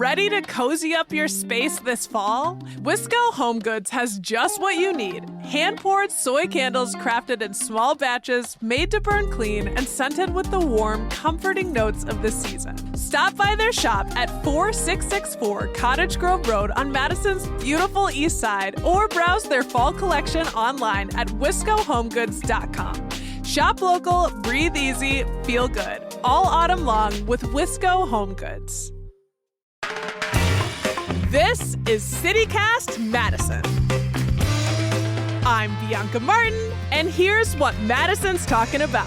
Ready to cozy up your space this fall? Wisco Home Goods has just what you need. Hand-poured soy candles crafted in small batches, made to burn clean, and scented with the warm, comforting notes of the season. Stop by their shop at 4664 Cottage Grove Road on Madison's beautiful east side, or browse their fall collection online at wiscohomegoods.com. Shop local, breathe easy, feel good. All autumn long with Wisco Home Goods. This is CityCast Madison. I'm Bianca Martin, and here's what Madison's talking about.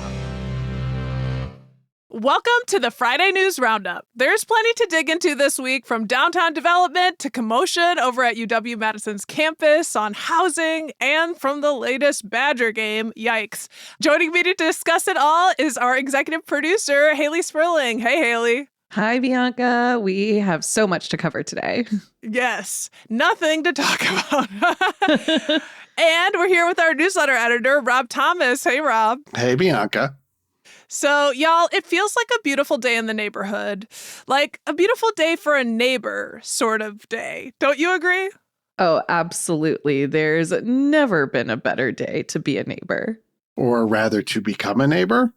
Welcome to the Friday News Roundup. There's plenty to dig into this week, from downtown development to commotion over at UW-Madison's campus on housing, and from the latest Badger game. Yikes. Joining me to discuss it all is our executive producer, Haley Sperling. Hey, Haley. Hi, Bianca. We have so much to cover today. Yes, nothing to talk about. And we're here with our newsletter editor, Rob Thomas. Hey, Rob. Hey, Bianca. So, y'all, it feels like a beautiful day in the neighborhood. Like a beautiful day for a neighbor sort of day. Don't you agree? Oh, absolutely. There's never been a better day to be a neighbor. Or rather, to become a neighbor.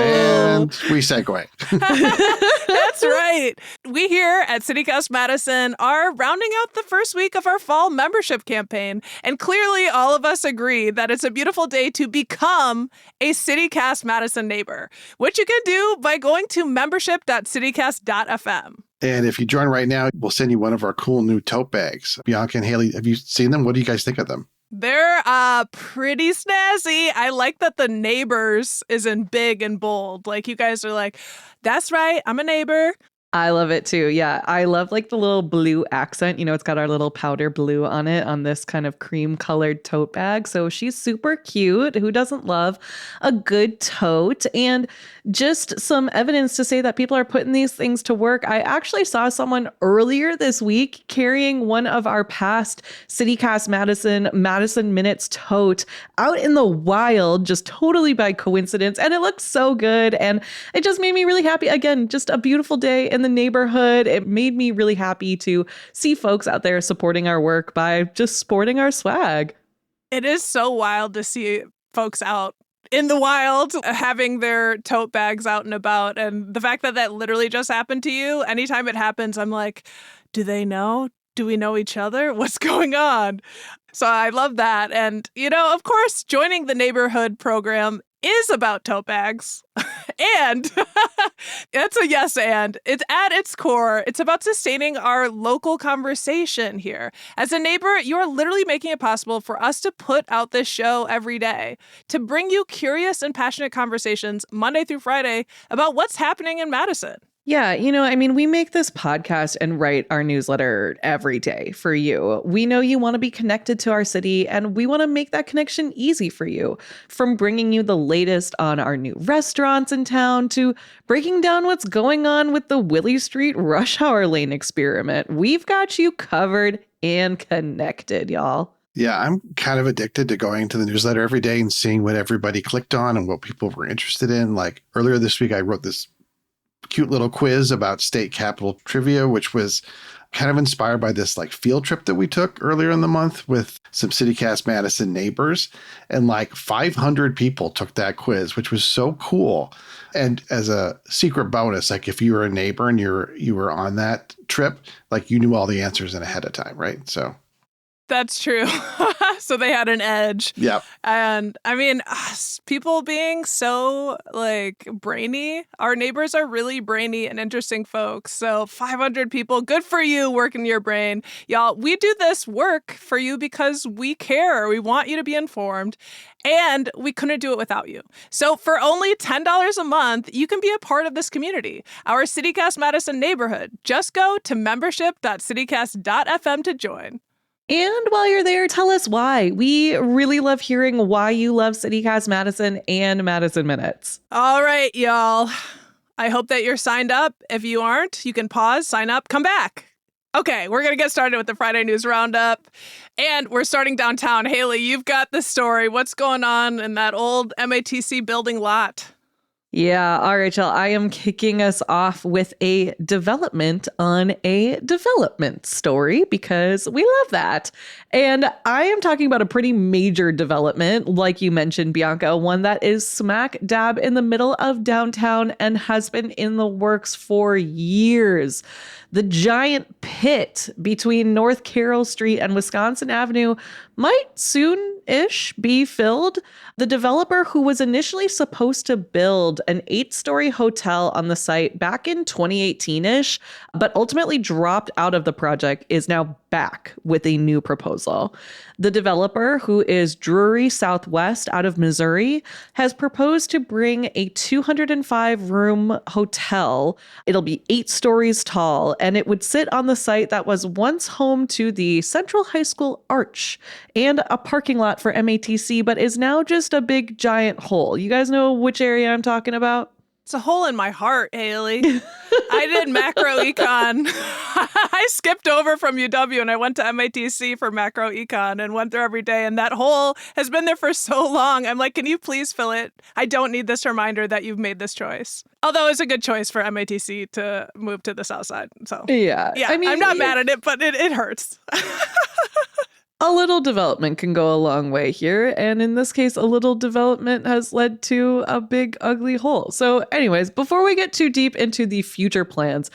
And we segue. That's right. We here at CityCast Madison are rounding out the first week of our fall membership campaign. And clearly all of us agree that it's a beautiful day to become a CityCast Madison neighbor, which you can do by going to membership.citycast.fm. And if you join right now, we'll send you one of our cool new tote bags. Bianca and Haley, have you seen them? What do you guys think of them? They're pretty snazzy. I like that the neighbors is in big and bold. Like, you guys are like, that's right, I'm a neighbor. I love it too. Yeah, I love like the little blue accent. You know, it's got our little powder blue on it on this kind of cream colored tote bag. So she's super cute. Who doesn't love a good tote? And just some evidence to say that people are putting these things to work. I actually saw someone earlier this week carrying one of our past CityCast Madison Minutes tote out in the wild, just totally by coincidence. And it looked so good. And it just made me really happy. Again, just a beautiful day in the neighborhood. It made me really happy to see folks out there supporting our work by just sporting our swag. It is so wild to see folks out in the wild having their tote bags out and about. And the fact that that literally just happened to you, anytime it happens, I'm like, do they know? Do we know each other? What's going on? So I love that. And, you know, of course, joining the neighborhood program is about tote bags. And it's a yes and. It's at its core, it's about sustaining our local conversation here. As a neighbor, you're literally making it possible for us to put out this show every day, to bring you curious and passionate conversations Monday through Friday about what's happening in Madison. Yeah, you know, I mean, we make this podcast and write our newsletter every day for you. We know you want to be connected to our city, and we want to make that connection easy for you. From bringing you the latest on our new restaurants in town to breaking down what's going on with the Willie Street rush hour lane experiment, we've got you covered and connected, y'all. Yeah, I'm kind of addicted to going to the newsletter every day and seeing what everybody clicked on and what people were interested in. Like earlier this week, I wrote this cute little quiz about state capitol trivia, which was kind of inspired by this like field trip that we took earlier in the month with some CityCast Madison neighbors. And like 500 people took that quiz, which was so cool. And as a secret bonus, like if you were a neighbor and you were on that trip, like you knew all the answers in ahead of time, right? So that's true. So they had an edge. Yep. And I mean, people being so like brainy, our neighbors are really brainy and interesting folks. So 500 people, good for you working your brain. Y'all, we do this work for you because we care. We want you to be informed. And we couldn't do it without you. So for only $10 a month, you can be a part of this community, our CityCast Madison neighborhood. Just go to membership.citycast.fm to join. And while you're there, tell us why. We really love hearing why you love CityCast Madison and Madison Minutes. All right, y'all. I hope that you're signed up. If you aren't, you can pause, sign up, come back. Okay, we're going to get started with the Friday News Roundup. And we're starting downtown. Haley, you've got the story. What's going on in that old MATC building lot? Yeah, all right, y'all. I am kicking us off with a development on a development story because we love that. And I am talking about a pretty major development, like you mentioned, Bianca, one that is smack dab in the middle of downtown and has been in the works for years. The giant pit between North Carroll Street and Wisconsin Avenue might soon-ish be filled. The developer who was initially supposed to build an 8-story hotel on the site back in 2018-ish, but ultimately dropped out of the project, is now back with a new proposal. The developer, who is Drury Southwest out of Missouri, has proposed to bring a 205-room hotel. It'll be 8 stories tall, and it would sit on the site that was once home to the Central High School Arch and a parking lot for MATC, but is now just a big giant hole. You guys know which area I'm talking about? It's a hole in my heart, Haley. I did macro econ. I skipped over from UW and I went to MATC for macro econ and went there every day. And that hole has been there for so long. I'm like, can you please fill it? I don't need this reminder that you've made this choice. Although it's a good choice for MATC to move to the south side. So Yeah. I mean, I'm not mad at it, but it hurts. A little development can go a long way here. And in this case, a little development has led to a big, ugly hole. So anyways, before we get too deep into the future plans,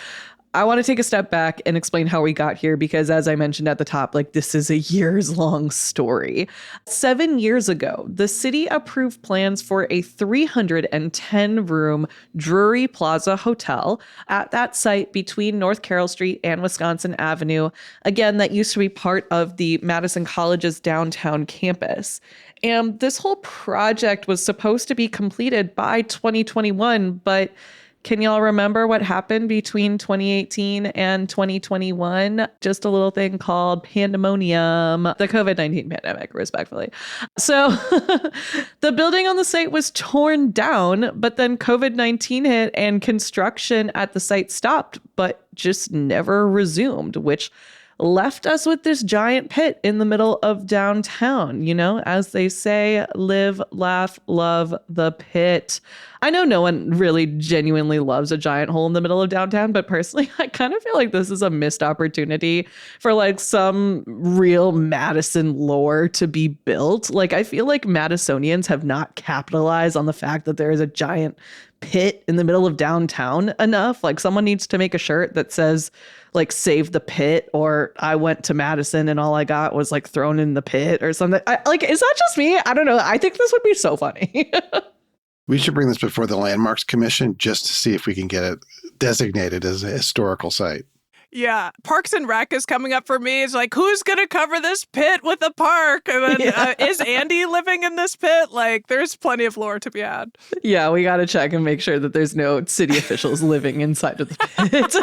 I want to take a step back and explain how we got here because, as I mentioned at the top, like this is a years-long story. 7 years ago, the city approved plans for a 310-room Drury Plaza hotel at that site between North Carroll Street and Wisconsin Avenue. Again, that used to be part of the Madison College's downtown campus. And this whole project was supposed to be completed by 2021, but can y'all remember what happened between 2018 and 2021? Just a little thing called pandemonium, the COVID-19 pandemic, respectfully. So the building on the site was torn down, but then COVID-19 hit and construction at the site stopped, but just never resumed, which left us with this giant pit in the middle of downtown. You know, as they say, live, laugh, love the pit. I know no one really genuinely loves a giant hole in the middle of downtown, but personally, I kind of feel like this is a missed opportunity for like some real Madison lore to be built. Like, I feel like Madisonians have not capitalized on the fact that there is a giant pit in the middle of downtown enough. Like, someone needs to make a shirt that says like save the pit, or I went to Madison and all I got was like thrown in the pit or something. Is that just me? I don't know. I think this would be so funny. We should bring this before the Landmarks Commission just to see if we can get it designated as a historical site. Yeah, Parks and Rec is coming up for me. It's like, who's going to cover this pit with a park? And then, is Andy living in this pit? Like, there's plenty of lore to be had. Yeah, we got to check and make sure that there's no city officials living inside of the pit.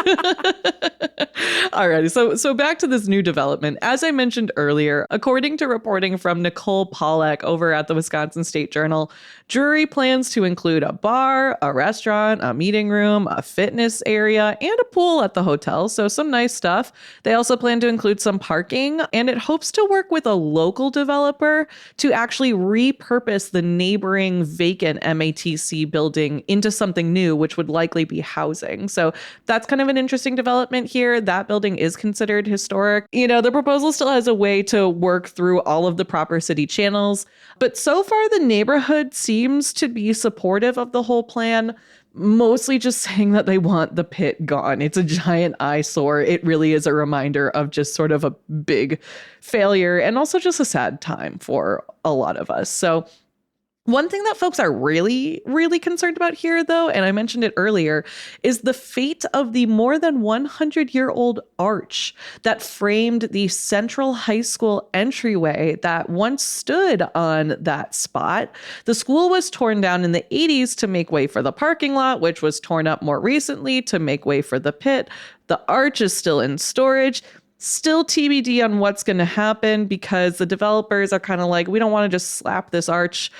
Alrighty, so back to this new development. As I mentioned earlier, according to reporting from Nicole Pollack over at the Wisconsin State Journal, Drury plans to include a bar, a restaurant, a meeting room, a fitness area, and a pool at the hotel. So some nice stuff. They also plan to include some parking, and it hopes to work with a local developer to actually repurpose the neighboring vacant MATC building into something new, which would likely be housing. So that's kind of an interesting development here. That building is considered historic. You know, the proposal still has a way to work through all of the proper city channels, but so far the neighborhood seems to be supportive of the whole plan. Mostly just saying that they want the pit gone. It's a giant eyesore. It really is a reminder of just sort of a big failure and also just a sad time for a lot of us. So one thing that folks are really, really concerned about here, though, and I mentioned it earlier, is the fate of the more than 100-year-old arch that framed the Central High School entryway that once stood on that spot. The school was torn down in the 80s to make way for the parking lot, which was torn up more recently to make way for the pit. The arch is still in storage. Still TBD on what's going to happen because the developers are kind of like, we don't want to just slap this arch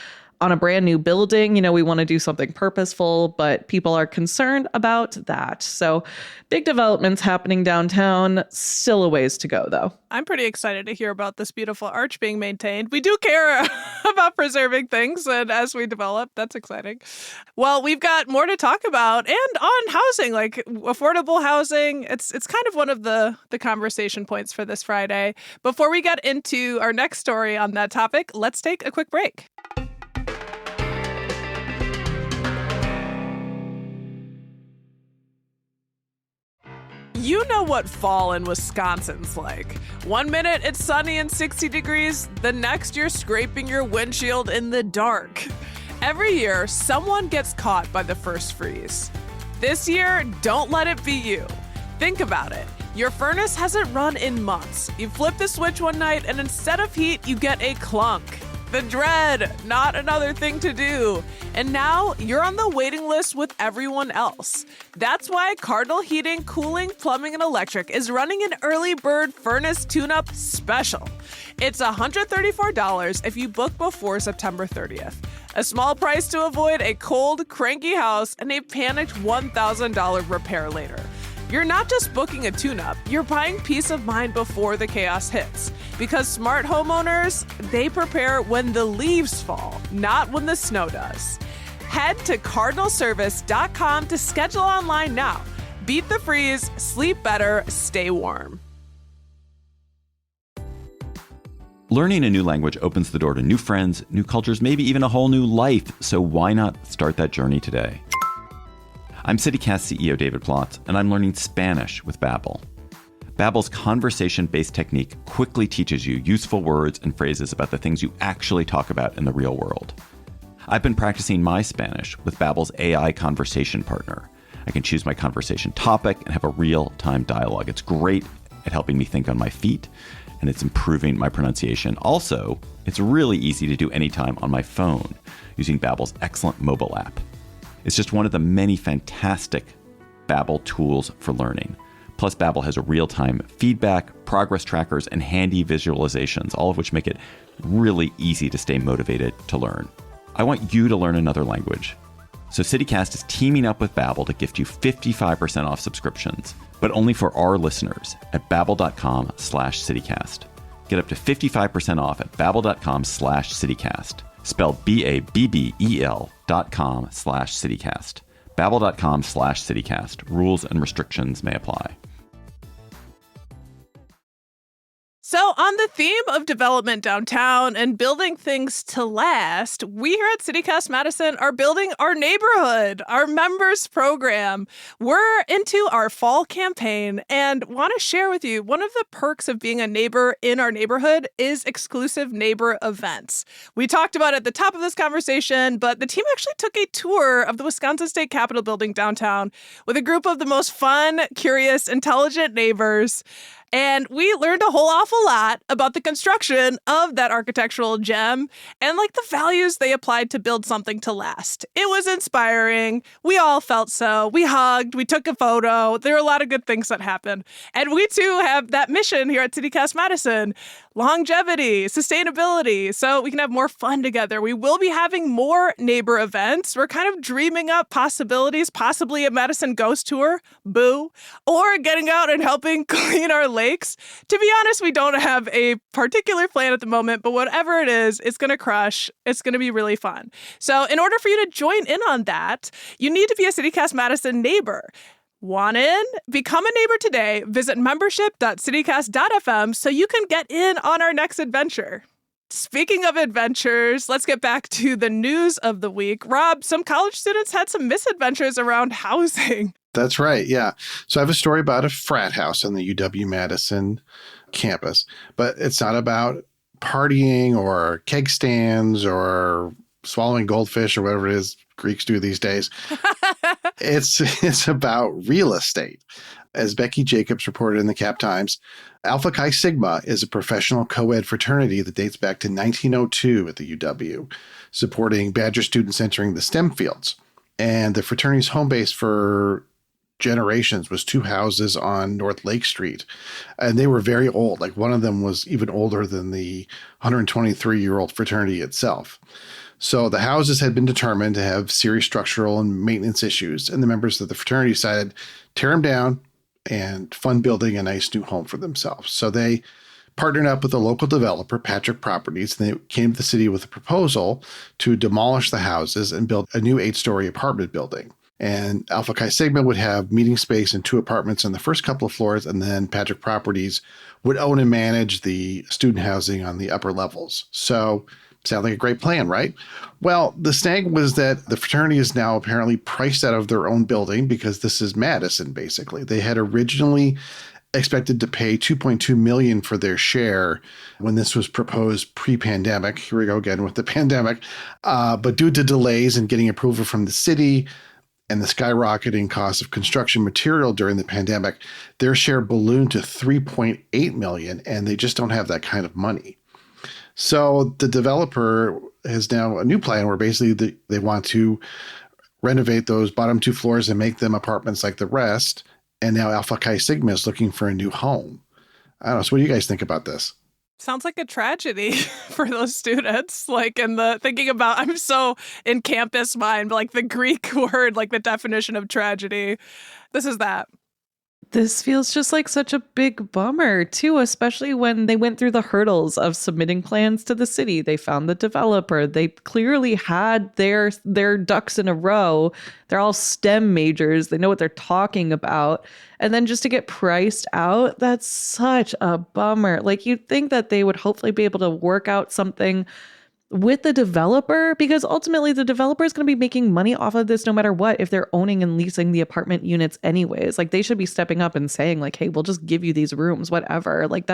on a brand new building. We want to do something purposeful, but people are concerned about that. So big developments happening downtown. Still a ways to go, though. I'm pretty excited to hear about this beautiful arch being maintained. We do care about preserving things, and as we develop, that's exciting. Well, we've got more to talk about, and on housing, like affordable housing. It's kind of one of the conversation points for this Friday. Before we get into our next story on that topic, let's take a quick break. You know what fall in Wisconsin's like. 1 minute it's sunny and 60 degrees, the next you're scraping your windshield in the dark. Every year, someone gets caught by the first freeze. This year, don't let it be you. Think about it. Your furnace hasn't run in months. You flip the switch one night and instead of heat, you get a clunk. The dread, not another thing to do. And now you're on the waiting list with everyone else. That's why Cardinal Heating, Cooling, Plumbing, and Electric is running an early bird furnace tune-up special. It's $134 if you book before September 30th. A small price to avoid a cold, cranky house and a panicked $1,000 repair later. You're not just booking a tune-up, you're buying peace of mind before the chaos hits. Because smart homeowners, they prepare when the leaves fall, not when the snow does. Head to cardinalservice.com to schedule online now. Beat the freeze, sleep better, stay warm. Learning a new language opens the door to new friends, new cultures, maybe even a whole new life. So why not start that journey today? I'm CityCast CEO David Plotz, and I'm learning Spanish with Babbel. Babbel's conversation-based technique quickly teaches you useful words and phrases about the things you actually talk about in the real world. I've been practicing my Spanish with Babbel's AI conversation partner. I can choose my conversation topic and have a real-time dialogue. It's great at helping me think on my feet, and it's improving my pronunciation. Also, it's really easy to do anytime on my phone using Babbel's excellent mobile app. It's just one of the many fantastic Babbel tools for learning. Plus, Babbel has a real-time feedback, progress trackers, and handy visualizations, all of which make it really easy to stay motivated to learn. I want you to learn another language. So CityCast is teaming up with Babbel to gift you 55% off subscriptions, but only for our listeners at babbel.com/citycast. Get up to 55% off at babbel.com/citycast. Spelled BABBEL.com/citycast. Babbel.com/citycast. Rules and restrictions may apply. So on the theme of development downtown and building things to last, we here at CityCast Madison are building our neighborhood, our members program. We're into our fall campaign and want to share with you one of the perks of being a neighbor in our neighborhood is exclusive neighbor events. We talked about it at the top of this conversation, but the team actually took a tour of the Wisconsin State Capitol building downtown with a group of the most fun, curious, intelligent neighbors. And we learned a whole awful lot about the construction of that architectural gem and like the values they applied to build something to last. It was inspiring. We all felt so. We hugged. We took a photo. There were a lot of good things that happened. And we too have that mission here at CityCast Madison. Longevity, sustainability, so we can have more fun together. We will be having more neighbor events. We're kind of dreaming up possibilities, possibly a Madison ghost tour, boo, or getting out and helping clean our lakes. To be honest, we don't have a particular plan at the moment, but whatever it is, it's going to crush. It's going to be really fun. So in order for you to join in on that, you need to be a CityCast Madison neighbor. Want in? Become a neighbor today. Visit membership.citycast.fm so you can get in on our next adventure. Speaking of adventures, let's get back to the news of the week. Rob, some college students had some misadventures around housing. That's right. Yeah. So I have a story about a frat house on the UW-Madison campus, but it's not about partying or keg stands or swallowing goldfish or whatever it is Greeks do these days. It's about real estate. As Becky Jacobs reported in the Cap Times, Alpha Chi Sigma is a professional co-ed fraternity that dates back to 1902 at the UW, supporting Badger students entering the STEM fields. And the fraternity's home base for generations was two houses on North Lake Street. And they were very old. Like one of them was even older than the 123-year-old fraternity itself. So the houses had been determined to have serious structural and maintenance issues, and the members of the fraternity decided tear them down and fund building a nice new home for themselves. So they partnered up with a local developer, Patrick Properties, and they came to the city with a proposal to demolish the houses and build a new 8-story apartment building. And Alpha Chi Sigma would have meeting space and 2 apartments on the first couple of floors, and then Patrick Properties would own and manage the student housing on the upper levels. So sound like a great plan, right? Well, the snag was that the fraternity is now apparently priced out of their own building because this is Madison, basically. They had originally expected to pay $2.2 million for their share when this was proposed pre-pandemic. Here we go again with the pandemic. But due to delays in getting approval from the city and the skyrocketing cost of construction material during the pandemic, their share ballooned to $3.8 million, and they just don't have that kind of money. So the developer has now a new plan where basically they want to renovate those bottom 2 floors and make them apartments like the rest. And now Alpha Chi Sigma is looking for a new home. I don't know. So what do you guys think about this? Sounds like a tragedy for those students. Like, and the thinking about, I'm so in campus mind, like the Greek word, like the definition of tragedy. This is that. This feels just like such a big bummer, too, especially when they went through the hurdles of submitting plans to the city. They found the developer. They clearly had their ducks in a row. They're all STEM majors. They know what they're talking about. And then just to get priced out, that's such a bummer. Like, you'd think that they would hopefully be able to work out something with the developer, because ultimately the developer is going to be making money off of this no matter what if they're owning and leasing the apartment units anyways. Like, they should be stepping up and saying like, hey, we'll just give you these rooms, whatever. Like,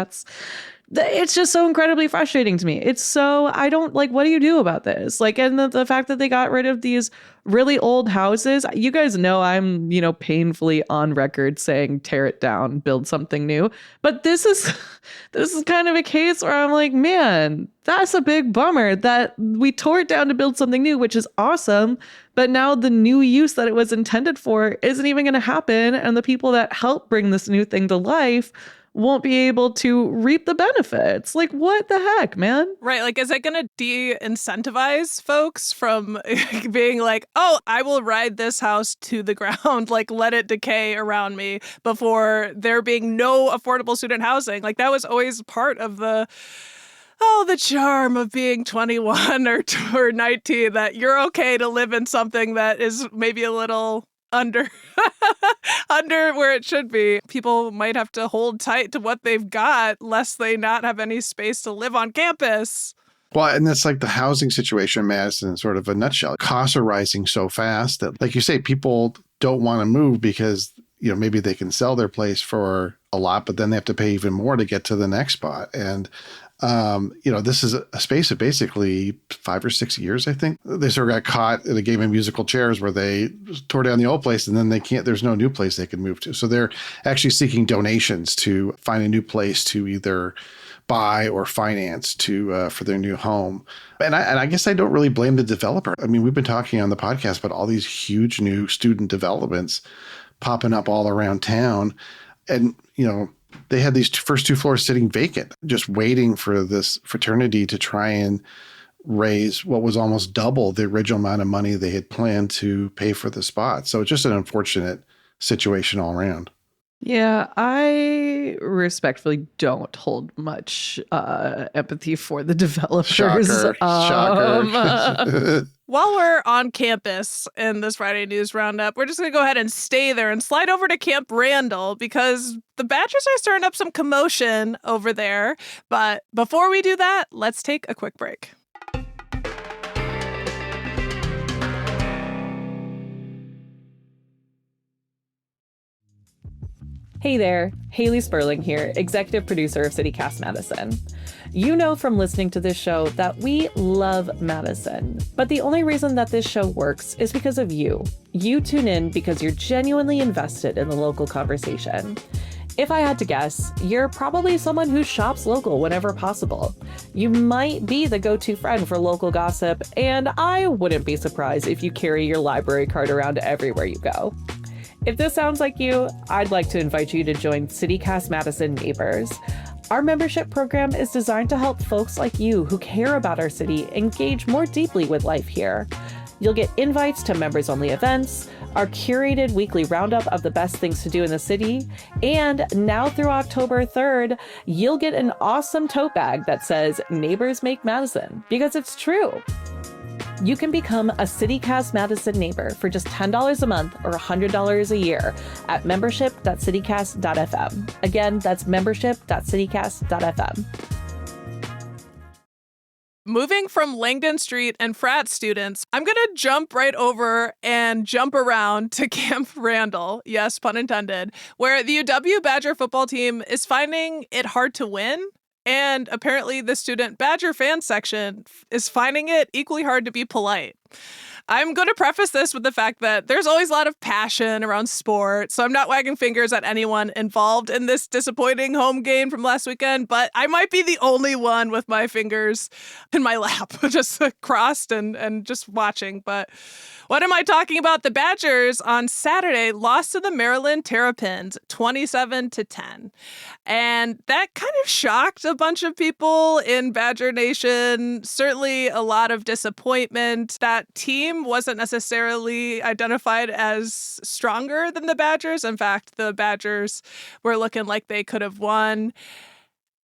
it's just so incredibly frustrating to me. It's so, I don't like, what do you do about this? Like, and the fact that they got rid of these really old houses, you guys know I'm, painfully on record saying tear it down, build something new. But this is kind of a case where I'm like, man, that's a big bummer that we tore it down to build something new, which is awesome. But now the new use that it was intended for isn't even going to happen. And the people that help bring this new thing to life won't be able to reap the benefits. Like, what the heck, man? Right. Like, is it going to de-incentivize folks from being like, oh, I will ride this house to the ground, like let it decay around me before there being no affordable student housing? Like, that was always part of the charm of being 21 or 19, that you're okay to live in something that is maybe a little under where it should be. People might have to hold tight to what they've got lest they not have any space to live on campus. Well, and that's like the housing situation in Madison in sort of a nutshell. Costs are rising so fast that, like you say, people don't want to move because, maybe they can sell their place for a lot, but then they have to pay even more to get to the next spot. And this is a space of basically 5 or 6 years, I think. They sort of got caught in a game of musical chairs where they tore down the old place and then there's no new place they can move to. So they're actually seeking donations to find a new place to either buy or finance for their new home. And I guess I don't really blame the developer. I mean, we've been talking on the podcast about all these huge new student developments popping up all around town. And, they had these first 2 floors sitting vacant, just waiting for this fraternity to try and raise what was almost double the original amount of money they had planned to pay for the spot. So it's just an unfortunate situation all around. Yeah, I respectfully don't hold much empathy for the developers. Shocker. While we're on campus in this Friday News Roundup, we're just going to go ahead and stay there and slide over to Camp Randall because the Badgers are stirring up some commotion over there. But before we do that, let's take a quick break. Hey there, Haley Sperling here, executive producer of CityCast Madison. You know from listening to this show that we love Madison, but the only reason that this show works is because of you. You tune in because you're genuinely invested in the local conversation. If I had to guess, you're probably someone who shops local whenever possible. You might be the go-to friend for local gossip, and I wouldn't be surprised if you carry your library card around everywhere you go. If this sounds like you, I'd like to invite you to join CityCast Madison Neighbors. Our membership program is designed to help folks like you who care about our city engage more deeply with life here. You'll get invites to members-only events, our curated weekly roundup of the best things to do in the city, and now through October 3rd, you'll get an awesome tote bag that says Neighbors Make Madison, because it's true. You can become a CityCast Madison neighbor for just $10 a month or $100 a year at membership.citycast.fm. Again, that's membership.citycast.fm. Moving from Langdon Street and Frat students, I'm going to jump right over and jump around to Camp Randall, yes, pun intended, where the UW Badger football team is finding it hard to win. And apparently the student Badger fan section is finding it equally hard to be polite. I'm going to preface this with the fact that there's always a lot of passion around sport, so I'm not wagging fingers at anyone involved in this disappointing home game from last weekend, but I might be the only one with my fingers in my lap, just crossed and just watching. But what am I talking about? The Badgers on Saturday lost to the Maryland Terrapins 27-10. And that kind of shocked a bunch of people in Badger Nation. Certainly a lot of disappointment. That team wasn't necessarily identified as stronger than the Badgers. In fact, the Badgers were looking like they could have won,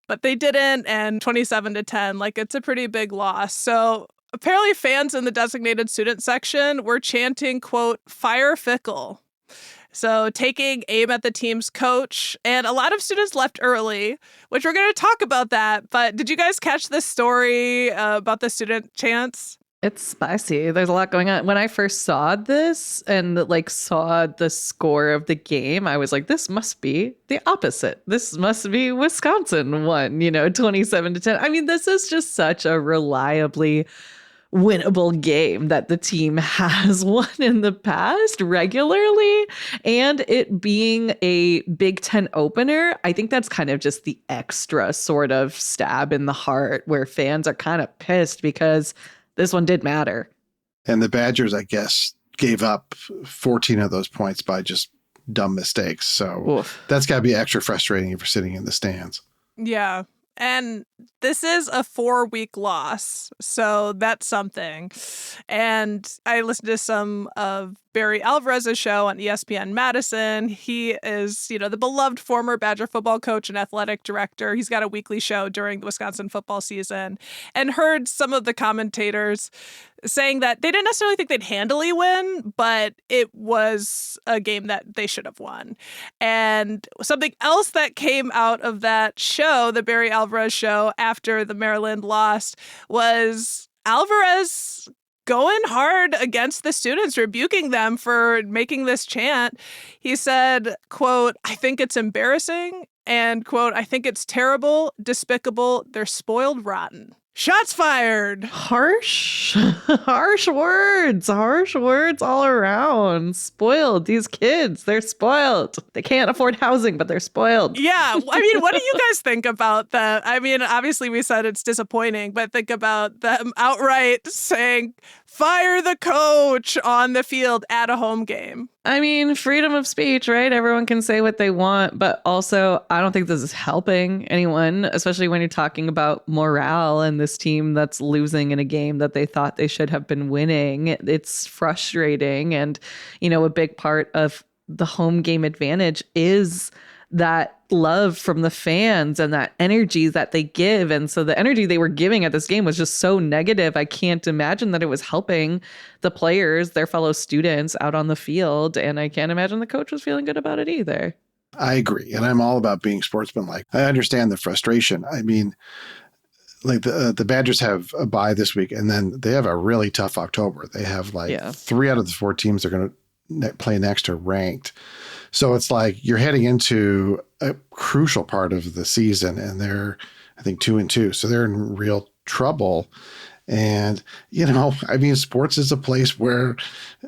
but they didn't. And 27-10, like, it's a pretty big loss. So apparently fans in the designated student section were chanting, quote, "Fire Fickle." So taking aim at the team's coach, and a lot of students left early, which we're going to talk about that. But did you guys catch this story about the student chants? It's spicy. There's a lot going on. When I first saw this and saw the score of the game, I was like, this must be the opposite. This must be Wisconsin won, 27-10. I mean, this is just such a reliably winnable game that the team has won in the past regularly. And it being a Big Ten opener, I think that's kind of just the extra sort of stab in the heart where fans are kind of pissed because this one did matter. And the Badgers, I guess, gave up 14 of those points by just dumb mistakes. So Oof. That's got to be extra frustrating if you're sitting in the stands. Yeah. And this is a 4-week loss, so that's something. And I listened to some of Barry Alvarez's show on ESPN Madison. He is, the beloved former Badger football coach and athletic director. He's got a weekly show during the Wisconsin football season, and heard some of the commentators saying that they didn't necessarily think they'd handily win, but it was a game that they should have won. And something else that came out of that show, the Barry Alvarez show, after the Maryland lost, was Alvarez going hard against the students, rebuking them for making this chant. He said, quote, "I think it's embarrassing," and, quote, "I think it's terrible, despicable, they're spoiled rotten." Shots fired. Harsh words all around. Spoiled. These kids, they're spoiled. They can't afford housing, but they're spoiled. Yeah. I mean, what do you guys think about that? I mean, obviously we said it's disappointing, but think about them outright saying, "Fire the coach" on the field at a home game. I mean, freedom of speech, right? Everyone can say what they want, but also I don't think this is helping anyone, especially when you're talking about morale and this team that's losing in a game that they thought they should have been winning. It's frustrating. And, a big part of the home game advantage is that love from the fans and that energy that they give. And so the energy they were giving at this game was just so negative. I can't imagine that it was helping the players, their fellow students out on the field. And I can't imagine the coach was feeling good about it either. I agree. And I'm all about being sportsmanlike. I understand the frustration. I mean, the Badgers have a bye this week, and then they have a really tough October. They have 3 out of the 4 teams they're going to play next are ranked. So it's like you're heading into a crucial part of the season, and they're, I think, 2-2. So they're in real trouble. And, sports is a place where,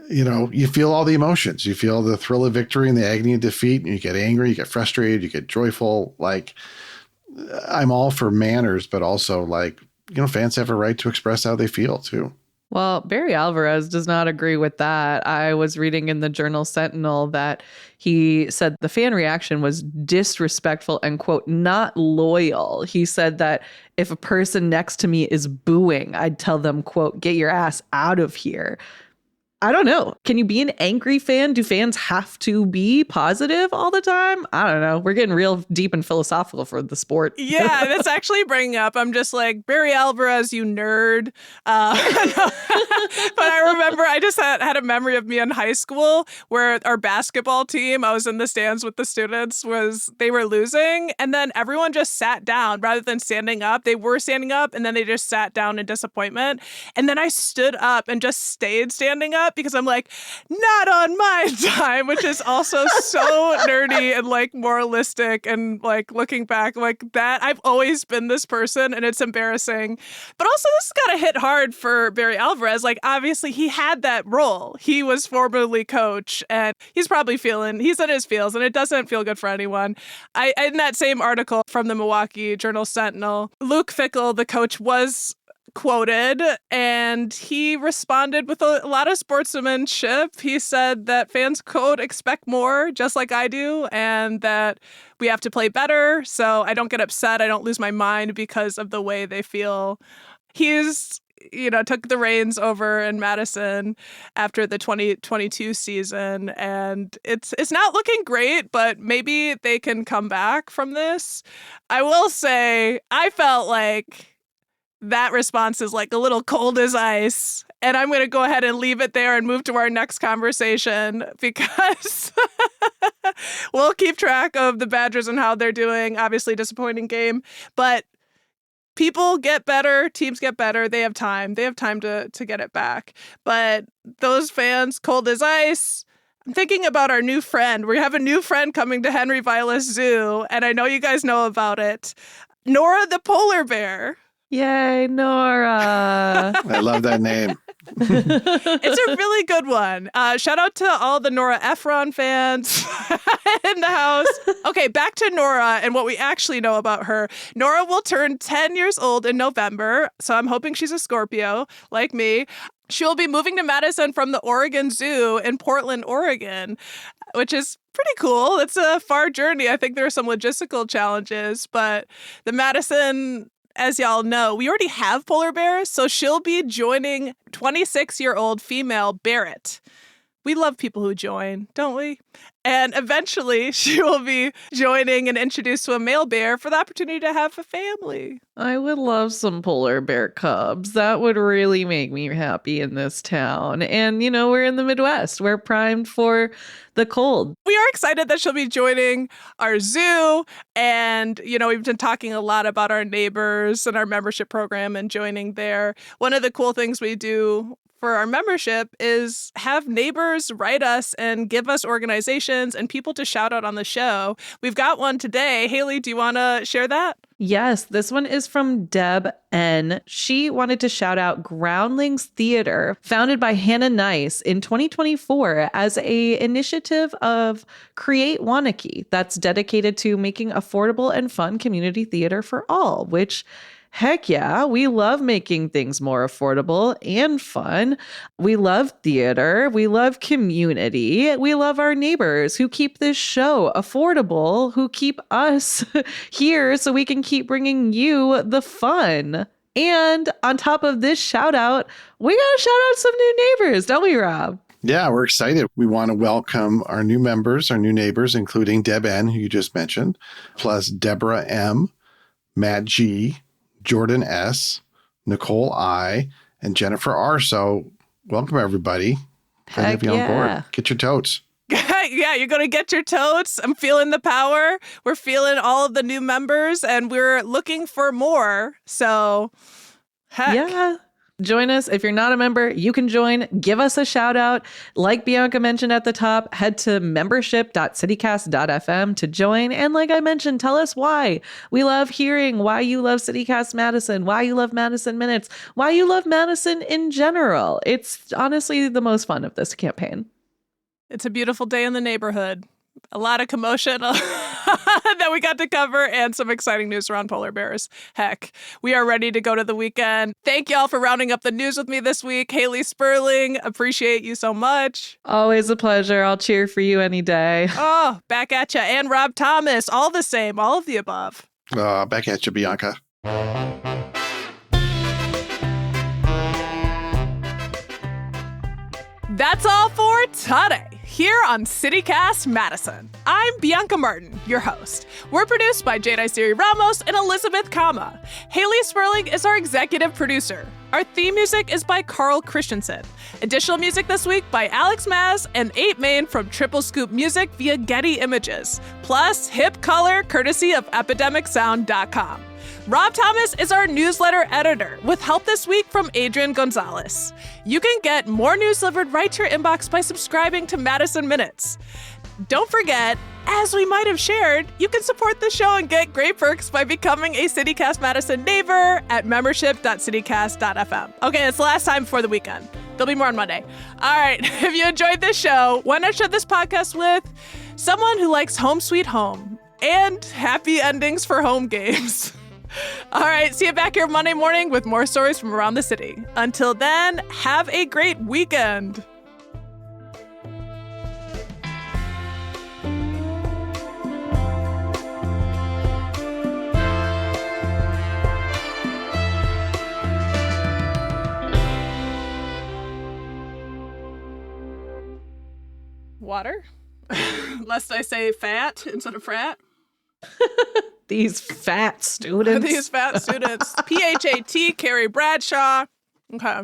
you feel all the emotions. You feel the thrill of victory and the agony of defeat, and you get angry, you get frustrated, you get joyful. I'm all for manners, but also fans have a right to express how they feel too. Well, Barry Alvarez does not agree with that. I was reading in the Journal Sentinel that he said the fan reaction was disrespectful and, quote, not loyal. He said that if a person next to me is booing, I'd tell them, quote, get your ass out of here. I don't know. Can you be an angry fan? Do fans have to be positive all the time? I don't know. We're getting real deep and philosophical for the sport. Yeah, that's actually bringing up. I'm just like, Barry Alvarez, you nerd. But I remember I just had a memory of me in high school where our basketball team, I was in the stands with the students, they were losing. And then everyone just sat down rather than standing up. They were standing up and then they just sat down in disappointment. And then I stood up and just stayed standing up because I'm like, not on my time, which is also so nerdy and like moralistic and like looking back like that. I've always been this person and it's embarrassing. But also this has got to hit hard for Barry Alvarez. Like obviously he had that role. He was formerly coach and he's in his feels and it doesn't feel good for anyone. In that same article from the Milwaukee Journal Sentinel, Luke Fickell, the coach, was quoted and he responded with a lot of sportsmanship. He said that fans, quote, expect more just like I do and that we have to play better. So I don't get upset. I don't lose my mind because of the way they feel. He's took the reins over in Madison after the 2022 season, and it's not looking great, but maybe they can come back from this. I will say, I felt like that response is like a little cold as ice. And I'm going to go ahead and leave it there and move to our next conversation because we'll keep track of the Badgers and how they're doing. Obviously, disappointing game, but people get better. Teams get better. They have time. They have time to get it back. But those fans, cold as ice. I'm thinking about our new friend. We have a new friend coming to Henry Vilas Zoo, and I know you guys know about it. Nora the polar bear. Yay, Nora. I love that name. It's a really good one. Shout out to all the Nora Ephron fans in the house. Okay, back to Nora and what we actually know about her. Nora will turn 10 years old in November, so I'm hoping she's a Scorpio, like me. She'll be moving to Madison from the Oregon Zoo in Portland, Oregon, which is pretty cool. It's a far journey. I think there are some logistical challenges, but the Madison, as y'all know, we already have polar bears, so she'll be joining 26-year-old female Barrett. We love people who join, don't we? And eventually she will be joining and introduced to a male bear for the opportunity to have a family. I would love some polar bear cubs. That would really make me happy in this town. And, we're in the Midwest. We're primed for the cold. We are excited that she'll be joining our zoo. And, we've been talking a lot about our neighbors and our membership program and joining there. One of the cool things we do for our membership is have neighbors write us and give us organizations and people to shout out on the show. We've got one today. Haley, do you want to share that? Yes, this one is from Deb N. She wanted to shout out Groundlings Theater, founded by Hannah Nice in 2024 as a initiative of Create Wanakee that's dedicated to making affordable and fun community theater for all, which heck yeah, we love making things more affordable and fun. We love theater. We love community. We love our neighbors who keep this show affordable, who keep us here so we can keep bringing you the fun. And on top of this shout out, we got to shout out some new neighbors, don't we, Rob? Yeah, we're excited. We want to welcome our new members, our new neighbors, including Deb N, who you just mentioned, plus Deborah M, Matt G, Jordan S, Nicole I, and Jennifer R. So welcome, everybody. Glad to have you on board. Get your totes. Yeah, you're going to get your totes. I'm feeling the power. We're feeling all of the new members, and we're looking for more. So, heck. Yeah. Join us. If you're not a member, you can join. Give us a shout out. Like Bianca mentioned at the top, head to membership.citycast.fm to join. And like I mentioned, tell us why. We love hearing why you love CityCast Madison, why you love Madison Minutes, why you love Madison in general. It's honestly the most fun of this campaign. It's a beautiful day in the neighborhood. A lot of commotion, a that we got to cover and some exciting news around polar bears. Heck, we are ready to go to the weekend. Thank y'all for rounding up the news with me this week. Haley Sperling, appreciate you so much. Always a pleasure. I'll cheer for you any day. Oh, back at ya. And Rob Thomas, all the same, all of the above. Back at you, Bianca. That's all for today here on CityCast Madison. I'm Bianca Martin, your host. We're produced by Jade Isiri Ramos and Elizabeth Kama. Haley Sperling is our executive producer. Our theme music is by Carl Christensen. Additional music this week by Alex Maz and 8 Main from Triple Scoop Music via Getty Images. Plus, hip color courtesy of epidemicsound.com. Rob Thomas is our newsletter editor, with help this week from Adrian Gonzalez. You can get more news delivered right to your inbox by subscribing to Madison Minutes. Don't forget, as we might have shared, you can support the show and get great perks by becoming a CityCast Madison neighbor at membership.citycast.fm. Okay, it's the last time before the weekend. There'll be more on Monday. All right, if you enjoyed this show, why not share this podcast with someone who likes Home Sweet Home and happy endings for home games? All right, see you back here Monday morning with more stories from around the city. Until then, have a great weekend. Water? Lest I say fat instead of frat. These fat students. These fat students. PHAT, Carrie Bradshaw. Okay.